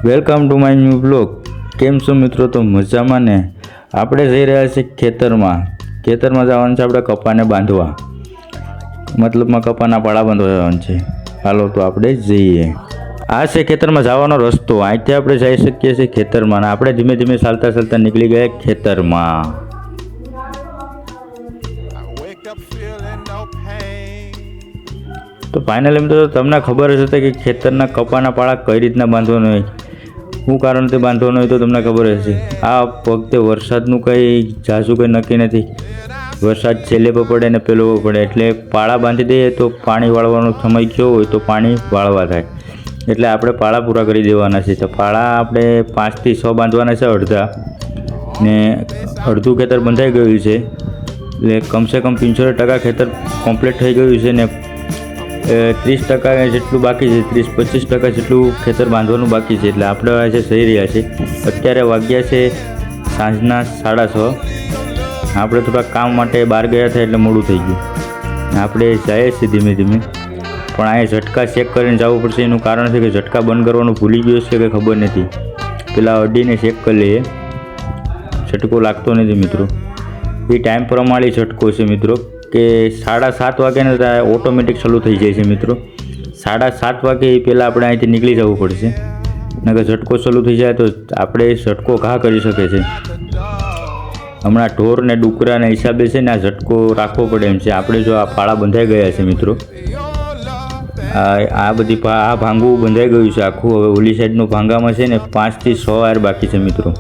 Welcome to my new blog. કેમ છો મિત્રો? તો મજામાં ને? આપણે જઈ રહ્યા છીએ ખેતરમાં જવાનું છે આપણે કપાને બાંધવા, મતલબમાં કપાના પાળા બાંધવા જવાનું છે। હાલો તો આપણે જઈએ। આ છે ખેતરમાં જવાનો રસ્તો। અહીંથી આપણે જઈ શકીએ છીએ ખેતરમાં, અને આપણે ધીમે ધીમે ચાલતા નીકળી ગયા ખેતરમાં। તો ફાઇનલી મિત્રો તમને ખબર જ હશે કે ખેતરના કપાના પાળા કઈ રીતના બાંધવાનું હોય, શું કારણથી બાંધવાનું હોય તો તમને ખબર હશે। આ વખતે વરસાદનું કંઈ ઝાઝું કંઈ નક્કી નથી, વરસાદ છેલ્લે પર પડે ને પેલો પર પડે, એટલે પાળા બાંધી દઈએ તો પાણી વાળવાનો સમય ગયો હોય તો પાણી વાળવા થાય, એટલે આપણે પાળા પૂરા કરી દેવાના છે। તો પાળા આપણે 5 થી 6 બાંધવાના છે અડધા, ને અડધું ખેતર બંધાઈ ગયું છે, એટલે કમસે કમ 75% ખેતર કમ્પ્લીટ થઈ ગયું છે ને 30% જેટલું બાકી છે, 30-25% જેટલું ખેતર બાંધવાનું બાકી છે। એટલે આપણે આજે જઈ રહ્યા છીએ। અત્યારે વાગ્યા છે સાંજના 6:30। આપણે થોડા કામ માટે બહાર ગયા હતા એટલે મોડું થઈ ગયું, આપણે જઈએ છીએ ધીમે ધીમે, પણ અહીંયા ઝટકા ચેક કરીને જવું પડશે। એનું કારણ છે કે ઝટકા બંધ કરવાનું ભૂલી ગયો છે કે ખબર નથી, પેલા અડીને ચેક કરી લઈએ, ઝટકો લાગતો નથી મિત્રો। એ ટાઈમ પ્રમાણે ઝટકો છે મિત્રો, કે 7:30 વાગે ને ઓટોમેટિક ચાલુ થઈ જાય છે મિત્રો। 7:30 વાગે એ પહેલાં આપણે અહીંથી નીકળી જવું પડશે, નકર ઝટકો ચાલુ થઈ જાય તો આપણે ઝટકો ઘા કરી શકે છે। હમણાં ઢોર ને ડુકરાના હિસાબે છે ને આ ઝટકો રાખવો પડે એમ છે। આપણે જો આ પાળા બંધાઈ ગયા છે મિત્રો, આ બધી આ ભાંગું બંધાઈ ગયું છે આખું। હવે ઓલી સાઈડનું ભાંગામાં છે ને 5 થી 6 વાર બાકી છે મિત્રો,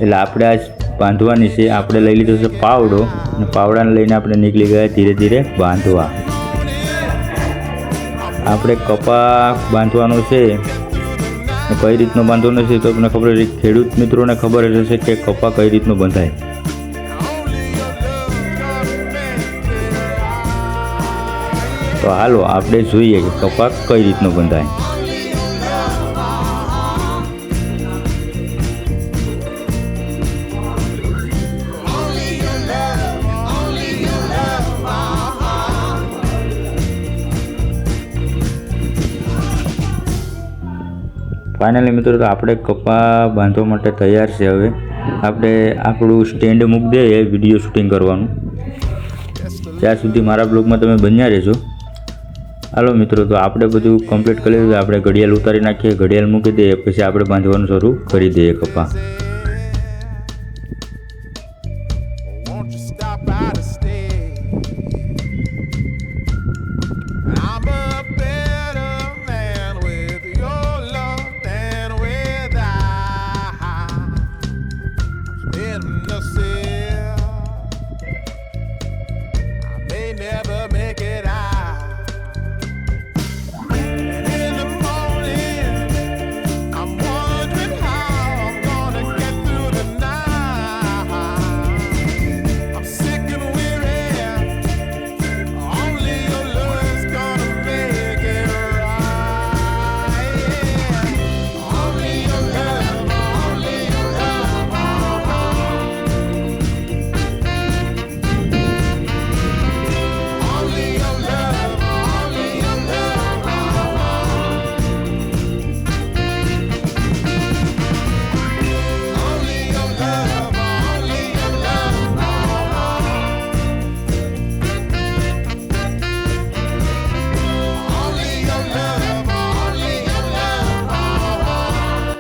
એટલે આપણે આ બાંધવાની છે। આપણે લઈ લીધો છે પાવડો, અને પાવડાને લઈને આપણે નીકળી ગયા ધીરે ધીરે બાંધવા। આપણે કપા બાંધવાનો છે, કઈ રીતનો બાંધવાનો છે તો તમને ખબર છે, ખેડૂત મિત્રોને ખબર હશે કે કપા કઈ રીતનો બંધાય। તો હાલો આપણે જોઈએ કે કપા કઈ રીતનો બંધાય। ફાઇનલી મિત્રો તો આપણે કપા બાંધવા માટે તૈયાર છે। હવે આપણે આપણું સ્ટેન્ડ મૂકી દઈએ વિડીયો શૂટિંગ કરવાનું, ત્યાં સુધી મારા બ્લોગમાં તમે બન્યા રહેજો। હાલો મિત્રો તો આપણે બધું કમ્પ્લીટ કરી લીધું, આપણે ઘડિયાળ ઉતારી નાખીએ, ઘડિયાળ મૂકી દઈએ, પછી આપણે બાંધવાનું શરૂ કરી દઈએ કપા।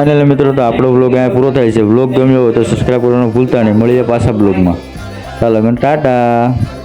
ફાઇનલી મિત્રો તો આપણો બ્લોગ અહીંયા પૂરો થાય છે। બ્લોગ ગમ્યો હોય તો સબસ્ક્રાઈબ કરવાનું ભૂલતા નહીં। મળીએ પાછા બ્લોગમાં, ચાલો ટાટા।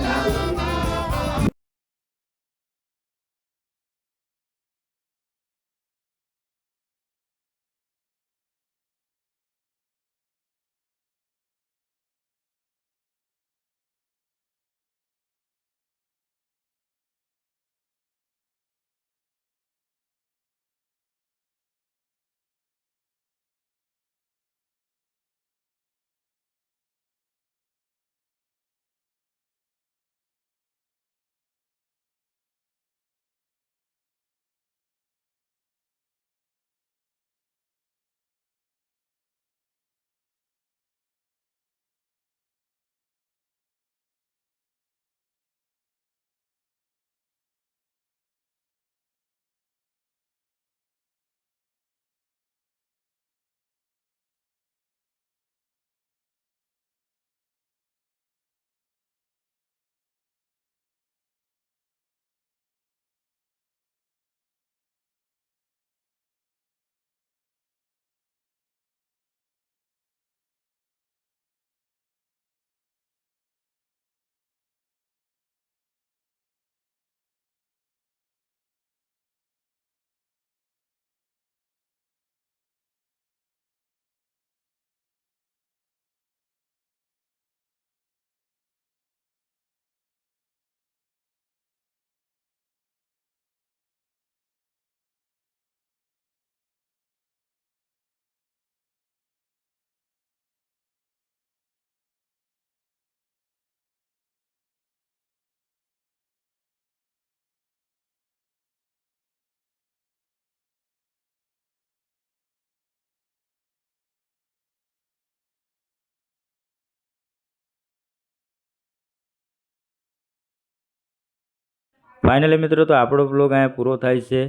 ફાઇનલી મિત્રો તો આપણો બ્લોગ અહીંયા પૂરો થાય છે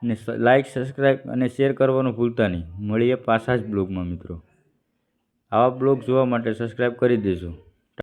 ને લાઇક સબસ્ક્રાઈબ અને શેર કરવાનું ભૂલતા નહીં. મળીએ પાછા જ બ્લોગમાં મિત્રો. આવા બ્લોગ જોવા માટે સબસ્ક્રાઈબ કરી દેજો.